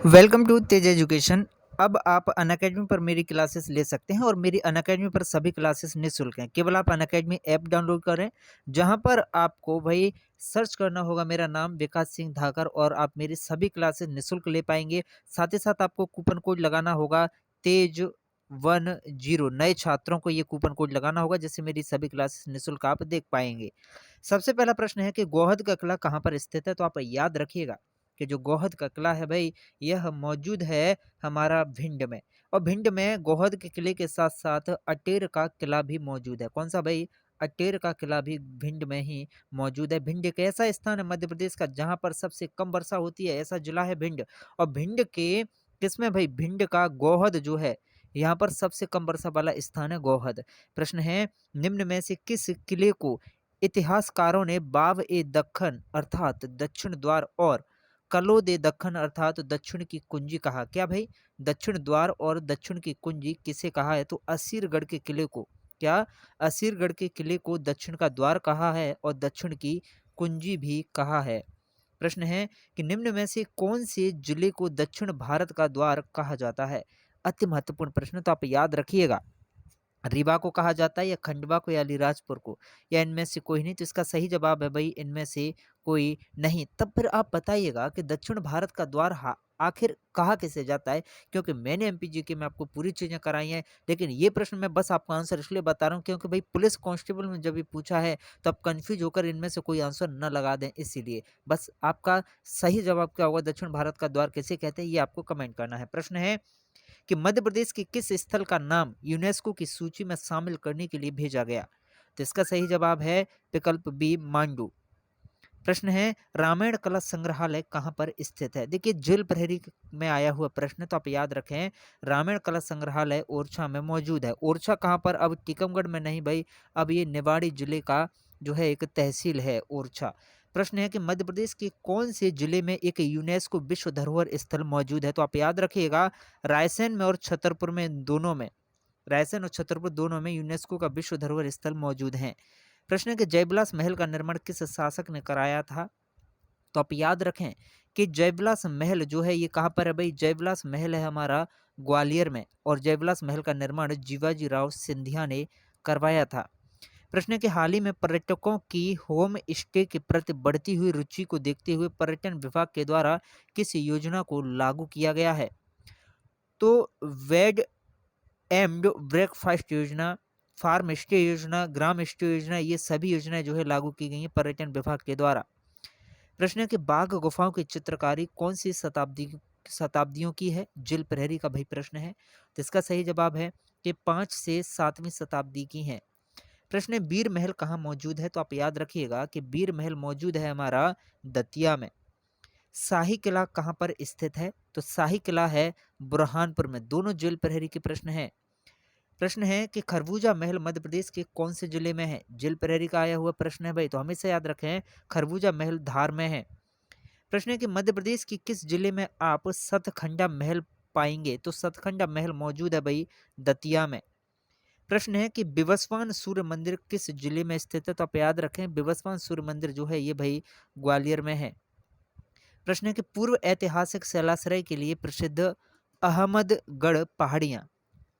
Welcome to Tej education. अब आप Unacademy पर मेरी क्लासेस ले सकते हैं और मेरी अनअकैडमी पर सभी क्लासेस निःशुल्क हैं। केवल आप अनअकैडमी ऐप डाउनलोड करें, जहां पर आपको भाई सर्च करना होगा मेरा नाम विकास सिंह धाकर और आप मेरी सभी क्लासेस निःशुल्क ले पाएंगे। साथ ही साथ आपको कूपन कोड लगाना होगा तेज10। नए छात्रों को ये कूपन कोड लगाना होगा, जिससे मेरी सभी क्लासेस निःशुल्क आप देख पाएंगे। सबसे पहला प्रश्न है कि गोहद का किला कहाँ पर स्थित है, तो आप याद रखिएगा कि जो गोहद का किला है भाई, यह मौजूद है हमारा भिंड में। और भिंड में गोहद के किले के साथ साथ अटेर का किला भी मौजूद है। कौन सा भाई? अटेर का किला भी भिंड में ही मौजूद है। भिंड एक ऐसा स्थान है मध्य प्रदेश का जहां पर सबसे कम वर्षा होती है, ऐसा जिला है भिंड। और भिंड के किसमें भाई? भिंड का गोहद जो है, यहाँ पर सबसे कम वर्षा वाला स्थान है गोहद। प्रश्न है, निम्न में से किस किले को इतिहासकारों ने बाव ए दक्खन अर्थात दक्षिण द्वार और कलोद ए दक्खन अर्थात दक्षिण की कुंजी कहा? क्या भाई? दक्षिण द्वार और दक्षिण की कुंजी किसे कहा है? तो असीरगढ़ के किले को। क्या? असीरगढ़ के किले को दक्षिण का द्वार कहा है और दक्षिण की कुंजी भी कहा है। प्रश्न है कि निम्न में से कौन से जिले को दक्षिण भारत का द्वार कहा जाता है? अति महत्वपूर्ण प्रश्न, तो आप याद रखिएगा। रीवा को कहा जाता है या खंडवा को या अलीराजपुर को, या इनमें से कोई नहीं? तो इसका सही जवाब है भाई इनमें से कोई नहीं। तब फिर आप बताइएगा कि दक्षिण भारत का द्वार आखिर कहा किसे जाता है? क्योंकि मैंने एमपीजीके में आपको पूरी चीजें कराई हैं, लेकिन ये प्रश्न मैं बस आपको आंसर इसलिए बता रहा हूँ क्योंकि भाई पुलिस कांस्टेबल में जब भी पूछा है तो आप कंफ्यूज होकर इनमें से कोई आंसर न लगा दें। इसीलिए बस आपका सही जवाब क्या होगा, दक्षिण भारत का द्वार किसे कहते हैं, ये आपको कमेंट करना है। प्रश्न है कि मध्य प्रदेश के किस स्थल का नाम यूनेस्को की सूची में शामिल करने के लिए भेजा गया? तो इसका सही जवाब है विकल्प बी, मांडू। प्रश्न है, रामायण कला संग्रहालय कहाँ पर स्थित है? देखिए जेल प्रहरी में आया हुआ प्रश्न, तो आप याद रखें रामायण कला संग्रहालय ओरछा में मौजूद है। ओरछा कहाँ पर? अब टीकमगढ़ में नहीं भाई, अब ये निवाड़ी जिले का जो है एक तहसील है ओरछा। प्रश्न है कि मध्य प्रदेश के कौन से जिले में एक यूनेस्को विश्व धरोहर स्थल मौजूद है? तो आप याद रखिएगा रायसेन में और छतरपुर में, दोनों में, रायसेन और छतरपुर दोनों में यूनेस्को का विश्व धरोहर स्थल मौजूद हैं। प्रश्न है कि जयविलास महल का निर्माण किस शासक ने कराया था? तो आप याद रखें कि जयविलास महल जो है ये कहाँ पर है भाई? जयविलास महल है हमारा ग्वालियर में, और जयविलास महल का निर्माण जीवाजी राव सिंधिया ने करवाया था। प्रश्न है कि हाल ही में पर्यटकों की होम स्टे के प्रति बढ़ती हुई रुचि को देखते हुए पर्यटन विभाग के द्वारा किस योजना को लागू किया गया है? तो वेड एम्ड ब्रेकफास्ट योजना, फार्म स्टे योजना, ग्राम स्टे योजना, ये सभी योजनाएं जो है लागू की गई हैं पर्यटन विभाग के द्वारा। प्रश्न है कि बाघ गुफाओं की चित्रकारी कौन सी शताब्दियों की है? जिल प्रहरी का भाई प्रश्न है। तो इसका सही जवाब है कि 5 से 7वीं शताब्दी की है। प्रश्न है, बीर महल कहाँ मौजूद है? तो आप याद रखिएगा कि बीर महल मौजूद है हमारा दतिया में। शाही किला कहाँ पर स्थित है? तो शाही किला है बुरहानपुर में। दोनों जेल प्रहरी के प्रश्न है। प्रश्न है कि खरबूजा महल मध्य प्रदेश के कौन से जिले में है? जेल प्रहरी का आया हुआ प्रश्न है भाई, तो हमेशा याद रखें खरबूजा महल धार में है। प्रश्न है कि मध्य प्रदेश की किस जिले में आप सतखंडा महल पाएंगे? तो सतखंडा महल मौजूद है भाई दतिया में। प्रश्न है कि बिवस्वान सूर्य मंदिर किस जिले में स्थित है? तो आप याद रखें बिवस्वान सूर्य मंदिर जो है ये भाई ग्वालियर में है। प्रश्न है कि पूर्व ऐतिहासिक शैलाश्रय के लिए प्रसिद्ध अहमदगढ़ पहाड़ियां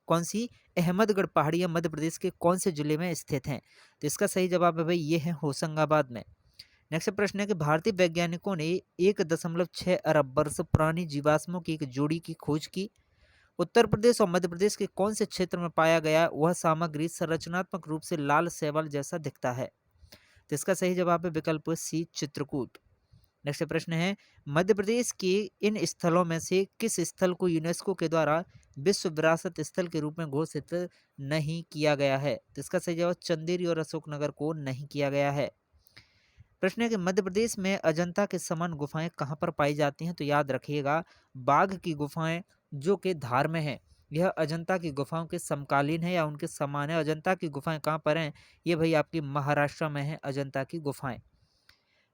कौन सी? अहमदगढ़ पहाड़ियां मध्य प्रदेश के कौन से जिले में स्थित हैं? तो इसका सही जवाब है भाई ये है होशंगाबाद में। नेक्स्ट प्रश्न है कि भारतीय वैज्ञानिकों ने 1.6 अरब वर्ष पुरानी जीवाश्मों की एक जोड़ी की खोज की। उत्तर प्रदेश और मध्य प्रदेश के कौन से क्षेत्र में पाया गया वह सामग्री संरचनात्मक रूप से लाल शैवाल जैसा दिखता है? तो इसका सही जवाब है विकल्प सी, चित्रकूट। नेक्स्ट प्रश्न है, मध्य प्रदेश के इन स्थलों में से किस स्थल को यूनेस्को के द्वारा विश्व विरासत स्थल के रूप में घोषित नहीं किया गया है? तो इसका सही जवाब चंदेरी और अशोकनगर को नहीं किया गया है। प्रश्न है कि मध्य प्रदेश में अजंता के समान गुफाएं कहाँ पर पाई जाती हैं? तो याद रखिएगा बाघ की गुफाएं जो कि धार में है, यह अजंता की गुफाओं के समकालीन है या उनके समान है। अजंता की गुफाएं कहाँ पर हैं? ये भाई आपकी महाराष्ट्र में है अजंता की गुफाएं।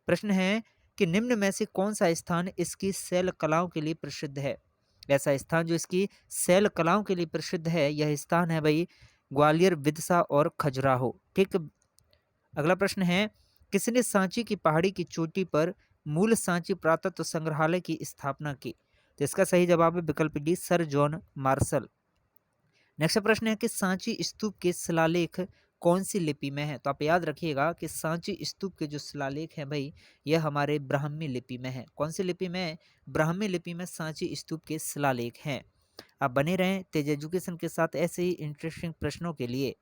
प्रश्न है कि निम्न में से कौन सा स्थान इसकी शैल कलाओं के लिए प्रसिद्ध है? ऐसा स्थान जो इसकी शैल कलाओं के लिए प्रसिद्ध है, यह स्थान है भाई ग्वालियर, विदिशा और खजुराहो। ठीक। अगला प्रश्न है, किसने सांची की पहाड़ी की चोटी पर मूल सांची पुरातत्व संग्रहालय की स्थापना की? तो इसका सही जवाब है विकल्प D, sir John Marshall. Next प्रश्न है कि सांची स्तूप के शिलालेख कौन सी लिपि में है? तो आप याद रखिएगा कि सांची स्तूप के जो शिलालेख हैं भाई, यह हमारे ब्राह्मी लिपि में है। कौन सी लिपि में? ब्राह्मी लिपि में सांची स्तूप के शिलालेख हैं। आप बने रहें तेज एजुकेशन के साथ ऐसे ही इंटरेस्टिंग प्रश्नों के लिए।